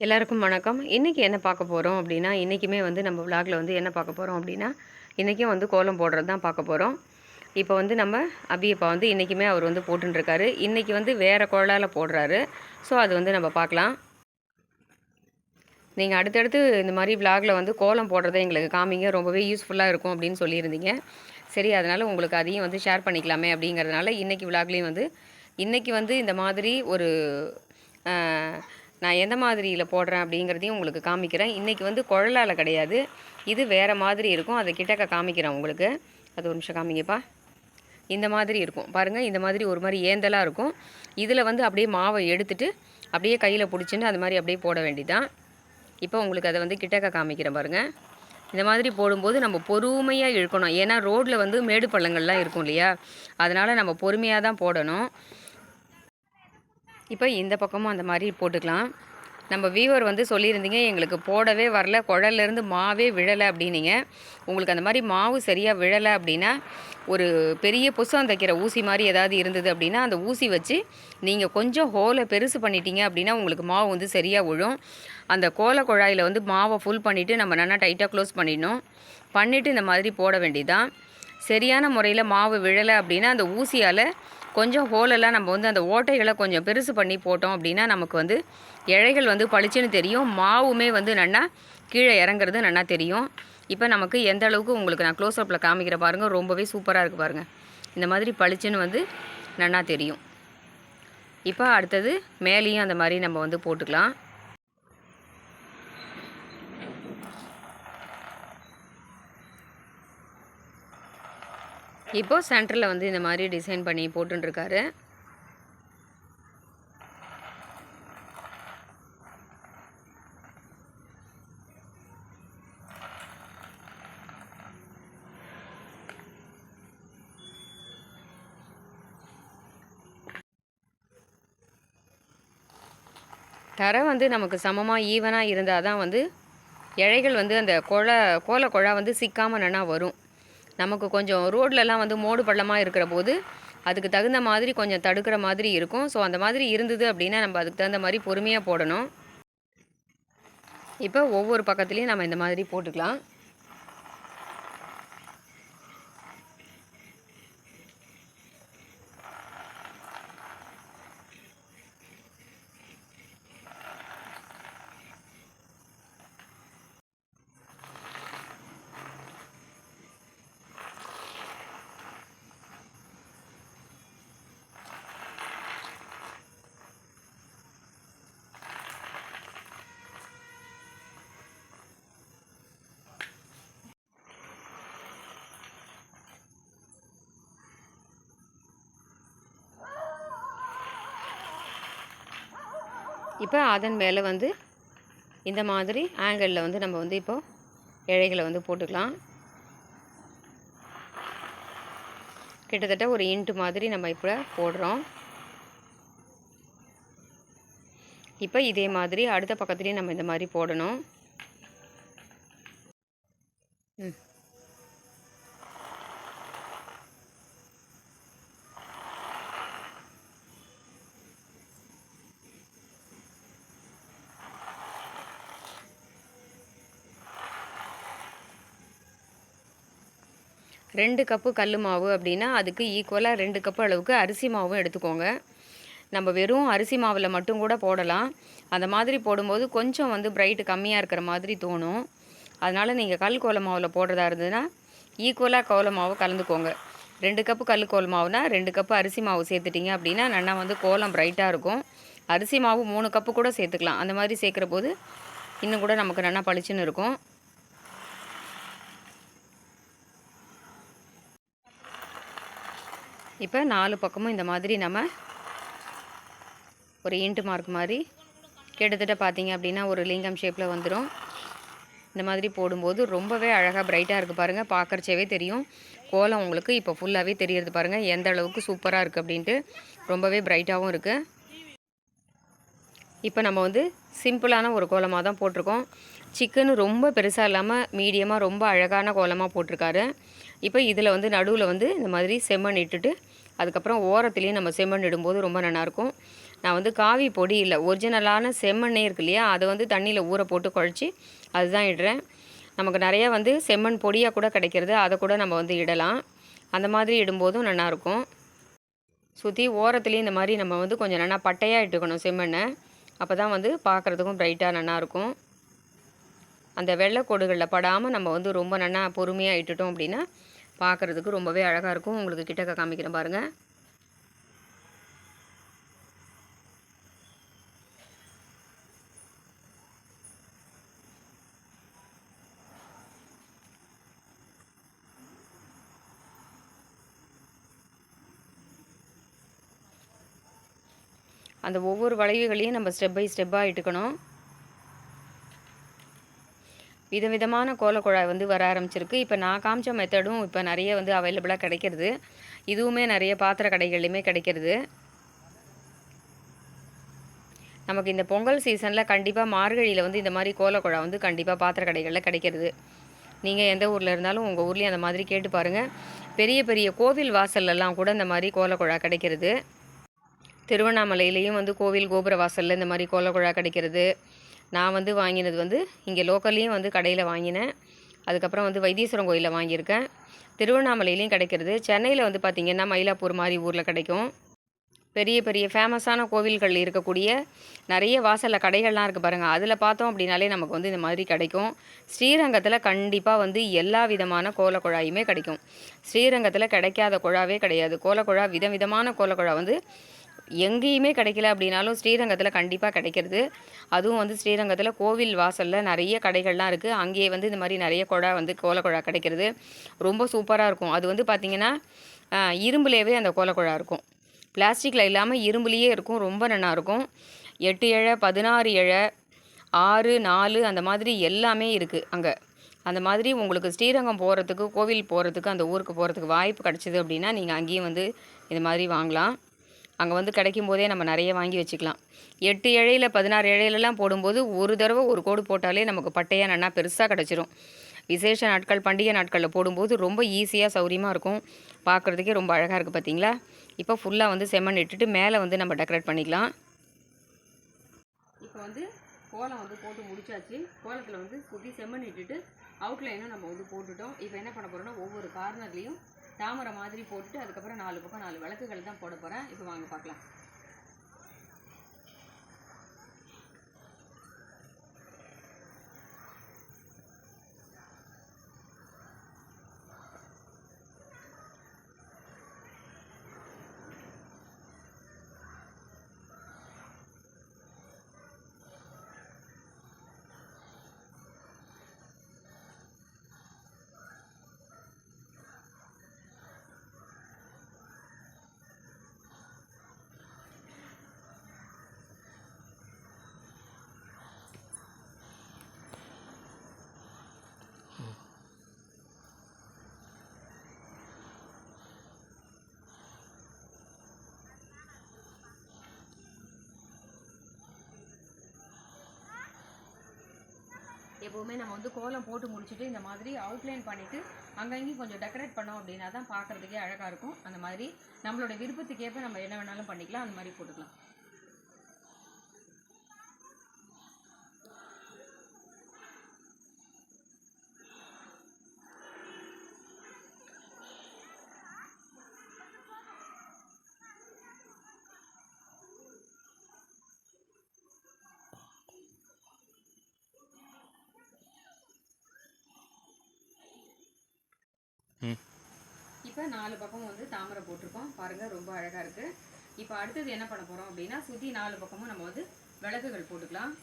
எல்லாருக்கும் வணக்கம். இன்றைக்கி என்ன பார்க்க போகிறோம் அப்படின்னா, இன்றைக்குமே வந்து நம்ம விலாகில் வந்து என்ன பார்க்க போகிறோம் அப்படின்னா, இன்றைக்கும் வந்து கோலம் போடுறது தான் பார்க்க போகிறோம். இப்போ வந்து நம்ம அபியப்பா வந்து இன்றைக்குமே அவர் வந்து போட்டுருக்காரு. இன்றைக்கி வந்து வேறு கோலால் போடுறாரு. ஸோ அது வந்து நம்ம பார்க்கலாம். நீங்கள் அடுத்தடுத்து இந்த மாதிரி விலாகில் வந்து கோலம் போடுறதை எங்களுக்கு காமிங்க, ரொம்பவே யூஸ்ஃபுல்லாக இருக்கும் அப்படின்னு சொல்லியிருந்தீங்க. சரி, அதனால் உங்களுக்கு அதையும் வந்து ஷேர் பண்ணிக்கலாமே அப்படிங்கிறதுனால இன்றைக்கி விலாக்லேயும் வந்து இன்றைக்கி வந்து இந்த மாதிரி ஒரு நான் எந்த மாதிரியில் போடுறேன் அப்படிங்கிறதையும் உங்களுக்கு காமிக்கிறேன். இன்றைக்கி வந்து குழலால் கிடையாது, இது வேறு மாதிரி இருக்கும். அதை கிட்டக்க காமிக்கிறேன் உங்களுக்கு. அது ஒரு நிமிஷம் காமிங்கப்பா. இந்த மாதிரி இருக்கும் பாருங்கள். இந்த மாதிரி ஒரு மாதிரி ஏந்தலாக இருக்கும். இதில் வந்து அப்படியே மாவை எடுத்துகிட்டு அப்படியே கையில் பிடிச்சின்னு அது மாதிரி அப்படியே போட வேண்டியதான். இப்போ உங்களுக்கு அதை வந்து கிட்டக்க காமிக்கிறேன் பாருங்கள். இந்த மாதிரி போடும்போது நம்ம பொறுமையாக இழுக்கணும். ஏன்னா ரோட்டில் வந்து மேடு பள்ளங்கள்லாம் இருக்கும் இல்லையா, அதனால் நம்ம பொறுமையாக தான் போடணும். இப்போ இந்த பக்கமும் அந்த மாதிரி போட்டுக்கலாம். நம்ம வியூவர் வந்து சொல்லியிருந்தீங்க, எங்களுக்கு போடவே வரல, குழல்லேருந்து மாவே விழலை அப்படின்னீங்க. உங்களுக்கு அந்த மாதிரி மாவு சரியாக விழலை அப்படின்னா, ஒரு பெரிய புஸ்தகம் தைக்கிற ஊசி மாதிரி ஏதாவது இருந்தது அப்படின்னா, அந்த ஊசி வச்சு நீங்கள் கொஞ்சம் ஹோலை பெருசு பண்ணிட்டீங்க அப்படின்னா உங்களுக்கு மாவு வந்து சரியாக விழும். அந்த கோல குழாயில் வந்து மாவை ஃபுல் பண்ணிவிட்டு நம்ம நல்லா டைட்டாக க்ளோஸ் பண்ணிடணும். பண்ணிவிட்டு இந்த மாதிரி போட வேண்டியதான். சரியான முறையில் மாவு விழலை அப்படின்னா அந்த ஊசியால் கொஞ்சம் ஹோலெல்லாம் நம்ம வந்து அந்த ஓட்டைகளை கொஞ்சம் பெருசு பண்ணி போட்டோம் அப்படின்னா நமக்கு வந்து இழைகள் வந்து பளிச்சுன்னு தெரியும். மாவுமே வந்து நல்லா கீழே இறங்குறது நல்லா தெரியும். இப்போ நமக்கு எந்த அளவுக்கு உங்களுக்கு நான் க்ளோஸ்அப்பில் காமிக்கிற பாருங்கள், ரொம்பவே சூப்பராக இருக்குது பாருங்கள். இந்த மாதிரி பளிச்சுன்னு வந்து நல்லா தெரியும். இப்போ அடுத்தது மேலேயும் அந்த மாதிரி நம்ம வந்து போட்டுக்கலாம். இப்போது சென்டரில் வந்து இந்த மாதிரி டிசைன் பண்ணி போட்டுருக்காரு. தரை வந்து நமக்கு சமமாக ஈவனாக இருந்தால் தான் வந்து இழைகள் வந்து அந்த கோல குழா வந்து சிக்காமல் நல்லா வரும். நமக்கு கொஞ்சம் ரோட்லலாம் வந்து மோடு பள்ளமாக இருக்கிற போது அதுக்கு தகுந்த மாதிரி கொஞ்சம் தடுக்கிற மாதிரி இருக்கும். ஸோ அந்த மாதிரி இருந்தது அப்படின்னா நம்ம அதுக்கு தகுந்த மாதிரி பொறுமையாக போடணும். இப்போ ஒவ்வொரு பக்கத்துலேயும் நம்ம இந்த மாதிரி போட்டுக்கலாம். இப்போ அதன் மேலே வந்து இந்த மாதிரி ஆங்கிளில் வந்து நம்ம வந்து இப்போது இழைகளை வந்து போட்டுக்கலாம். கிட்டத்தட்ட ஒரு இன்ட்டு மாதிரி நம்ம இப்போ போடுறோம். இப்போ இதே மாதிரி அடுத்த பக்கத்துலேயும் நம்ம இந்த மாதிரி போடணும். ரெண்டு கப்பு கல் மாவு அப்படின்னா அதுக்கு ஈக்குவலாக 2 கப்பு அளவுக்கு அரிசி மாவும் எடுத்துக்கோங்க. நம்ம வெறும் அரிசி மாவில் மட்டும் கூட போடலாம். அந்த மாதிரி போடும்போது கொஞ்சம் வந்து பிரைட்டு கம்மியாக இருக்கிற மாதிரி தோணும். அதனால் நீங்கள் கல் கோல மாவில் போடுறதா இருந்ததுன்னா ஈக்குவலாக கோல மாவு கலந்துக்கோங்க. 2 கப்பு கல் கோல மாவுனா 2 கப்பு அரிசி மாவு சேர்த்துட்டிங்க அப்படின்னா நல்லா வந்து கோலம் பிரைட்டாக இருக்கும். அரிசி மாவு 3 கப்பு கூட சேர்த்துக்கலாம். அந்த மாதிரி சேர்க்குற போது இன்னும் கூட நமக்கு நல்லா பளிச்சுன்னு இருக்கும். இப்போ 4 பக்கமும் இந்த மாதிரி நம்ம ஒரு இன்ட்டு மார்க் மாதிரி கிட்டத்தட்ட பார்த்தீங்க அப்படின்னா ஒரு லிங்கம் ஷேப்பில் வந்துடும். இந்த மாதிரி போடும்போது ரொம்பவே அழகாக பிரைட்டாக இருக்குது பாருங்கள். பார்க்குறச்சவே தெரியும். கோலம் உங்களுக்கு இப்போ ஃபுல்லாகவே தெரியுறது பாருங்கள் எந்த அளவுக்கு சூப்பராக இருக்குது அப்படின்ட்டு. ரொம்பவே பிரைட்டாகவும் இருக்குது. இப்போ நம்ம வந்து சிம்பிளான ஒரு கோலமாக தான் போட்டிருக்கோம். சிக்கன் ரொம்ப பெருசாக இல்லாமல் மீடியமாக ரொம்ப அழகான கோலமாக போட்டிருக்காரு. இப்போ இதில் வந்து நடுவில் வந்து இந்த மாதிரி செம்மண் இட்டுட்டு அதுக்கப்புறம் ஓரத்துலேயும் நம்ம செம்மண் இடும்போது ரொம்ப நல்லாயிருக்கும். நான் வந்து காவி பொடி இல்லை, ஒரிஜினலான செம்மண்ணே இருக்கு இல்லையா, அதை வந்து தண்ணியில் ஊற போட்டு குழச்சி அதுதான் இடுறேன். நமக்கு நிறையா வந்து செம்மண் பொடியாக கூட கிடைக்கிறது, அதை கூட நம்ம வந்து இடலாம். அந்த மாதிரி இடும்போதும் நல்லாயிருக்கும். சுற்றி ஓரத்துலேயும் இந்த மாதிரி நம்ம வந்து கொஞ்சம் நல்லா பட்டையாக இட்டுக்கணும் செம்மண்ணை. அப்போ தான் வந்து பார்க்குறதுக்கும் ப்ரைட்டாக நல்லாயிருக்கும். அந்த வெள்ளைக்கோடுகளில் படாமல் நம்ம வந்து ரொம்ப நல்லா பொறுமையாக இட்டுட்டோம் அப்படின்னா பார்க்குறதுக்கு ரொம்பவே அழகாக இருக்கும். உங்களுக்கு கிட்டக்க காமிக்கிறேன் பாருங்கள். அந்த ஒவ்வொரு வளைவுகளையும் நம்ம ஸ்டெப் பை ஸ்டெப்பாக இட்டுக்கணும். விதவிதமான கோலக்குழாய் வந்து வர ஆரம்பிச்சிருக்கு. இப்போ நான் காமிச்ச மெத்தடும் இப்போ நிறைய வந்து அவைலபிளாக கிடைக்கிறது. இதுவுமே நிறைய பாத்திர கடைகள்லையுமே கிடைக்கிறது. நமக்கு இந்த பொங்கல் சீசனில் கண்டிப்பாக மார்கழியில் வந்து இந்த மாதிரி கோலக்குழாய் வந்து கண்டிப்பாக பாத்திர கடைகளில் கிடைக்கிறது. நீங்கள் எந்த ஊரில் இருந்தாலும் உங்கள் ஊர்லேயும் அந்த மாதிரி கேட்டு பாருங்கள். பெரிய பெரிய கோவில் வாசல்லலாம் கூட இந்த மாதிரி கோலக்குழாய் கிடைக்கிறது. திருவண்ணாமலையிலையும் வந்து கோவில் கோபுர வாசலில் இந்த மாதிரி கோலக்குழாய் கிடைக்கிறது. நான் வந்து வாங்கினது வந்து இங்கே லோக்கல்லையும் வந்து கடையில் வாங்கினேன். அதுக்கப்புறம் வந்து வைத்தீஸ்வரன் கோயிலில் வாங்கியிருக்கேன். திருவண்ணாமலையிலையும் கிடைக்கிறது. சென்னையில் வந்து பார்த்திங்கன்னா மயிலாப்பூர் மாதிரி ஊரில் கிடைக்கும். பெரிய பெரிய ஃபேமஸான கோவில்கள் இருக்கக்கூடிய நிறைய வாசலில் கடைகள்லாம் இருக்குது பாருங்கள். அதில் பார்த்தோம் அப்படின்னாலே நமக்கு வந்து இந்த மாதிரி கிடைக்கும். ஸ்ரீரங்கத்தில் கண்டிப்பாக வந்து எல்லா விதமான கோலக்குழாயுமே கிடைக்கும். ஸ்ரீரங்கத்தில் கிடைக்காத குழாவே கிடையாது. கோலக்குழா விதவிதமான கோலக்குழா வந்து எங்கேயுமே கிடைக்கல அப்படின்னாலும் ஸ்ரீரங்கத்தில் கண்டிப்பாக கிடைக்கிறது. அதுவும் வந்து ஸ்ரீரங்கத்தில் கோவில் வாசலில் நிறைய கடைகள்லாம் இருக்குது. அங்கேயே வந்து இந்த மாதிரி நிறைய குழா வந்து கோலக்குழா கிடைக்கிறது. ரொம்ப சூப்பராக இருக்கும். அது வந்து பார்த்திங்கன்னா இரும்புலேயே அந்த கோலக்குழா இருக்கும். பிளாஸ்டிக்கில் இல்லாமல் இரும்புலேயே இருக்கும். ரொம்ப நல்லாயிருக்கும். 8 இழை, 16 இழை, 6, 4 அந்த மாதிரி எல்லாமே இருக்குது அங்கே. அந்த மாதிரி உங்களுக்கு ஸ்ரீரங்கம் போகிறதுக்கு, கோவில் போகிறதுக்கு, அந்த ஊருக்கு போகிறதுக்கு வாய்ப்பு கிடச்சிது அப்படின்னா நீங்கள் அங்கேயும் வந்து இந்த மாதிரி வாங்கலாம். அங்கே வந்து கிடைக்கும் போதே நம்ம நிறைய வாங்கி வச்சுக்கலாம். 8 இழையில் 16 இழையிலலாம் போடும்போது ஒரு தடவை ஒரு கோடு போட்டாலே நமக்கு பட்டையாக நல்லா பெருசாக கிடச்சிரும். விசேஷ நாட்கள், பண்டிகை நாட்களில் போடும்போது ரொம்ப ஈஸியாக சௌரியமாக இருக்கும். பார்க்குறதுக்கே ரொம்ப அழகாக இருக்குது பார்த்தீங்களா. இப்போ ஃபுல்லாக வந்து செம்மண் இட்டுட்டு மேலே வந்து நம்ம டெக்கரேட் பண்ணிக்கலாம். இப்போ வந்து கோலம் வந்து போட்டு முடிச்சாச்சு. கோலத்தில் வந்து சுற்றி செம்மண் இட்டுட்டு அவுட்லைனும் நம்ம வந்து போட்டுட்டோம். இப்போ என்ன பண்ண போகிறோம்னா ஒவ்வொரு கார்னர்லேயும் தாமரை மாதிரி போட்டுட்டு அதுக்கப்புறம் 4 பக்கம் 4 விளக்குகள் தான் போட போகிறேன். இப்போ வாங்க பார்க்கலாம். எப்போவுமே நம்ம வந்து கோலம் போட்டு முடிச்சுட்டு இந்த மாதிரி அவுட்லைன் பண்ணிவிட்டு அங்கங்கேயும் கொஞ்சம் டெக்கரேட் பண்ணோம் அப்படின்னா தான் பார்க்குறதுக்கே அழகாக இருக்கும். அந்த மாதிரி நம்மளோட விருப்பத்துக்கேற்ப நம்ம என்ன வேணாலும் பண்ணிக்கலாம். அந்த மாதிரி போட்டுக்கலாம். இப்போ 4 பக்கம் வந்து தாமரை போட்டிருக்கோம் பாருங்கள், ரொம்ப அழகாக இருக்குது. இப்போ அடுத்தது என்ன பண்ண போகிறோம் அப்படின்னா சுற்றி 4 பக்கமும் நம்ம வந்து விளக்குகள் போட்டுக்கலாம்.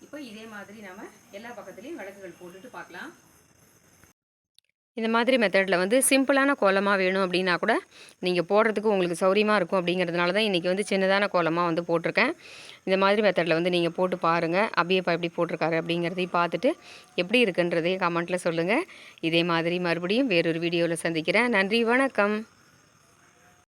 இப்போ இதே மாதிரி நம்ம எல்லா பக்கத்துலேயும் விளக்குகள் போட்டுட்டு பார்க்கலாம். இந்த மாதிரி மெத்தடில் வந்து சிம்பிளான கோலமாக வேணும் அப்படின்னா கூட நீங்கள் போடுறதுக்கு உங்களுக்கு சௌரியமாக இருக்கும் அப்படிங்கிறதுனால தான் இன்றைக்கி வந்து சின்னதான கோலமாக வந்து போட்டிருக்கேன். இந்த மாதிரி மெத்தடில் வந்து நீங்கள் போட்டு பாருங்கள். அபியப்பா எப்படி போட்டிருக்காரு அப்படிங்கிறதையும் பார்த்துட்டு எப்படி இருக்குன்றதையும் கமெண்ட்டில் சொல்லுங்கள். இதே மாதிரி மறுபடியும் வேறொரு வீடியோவில் சந்திக்கிறேன். நன்றி, வணக்கம்.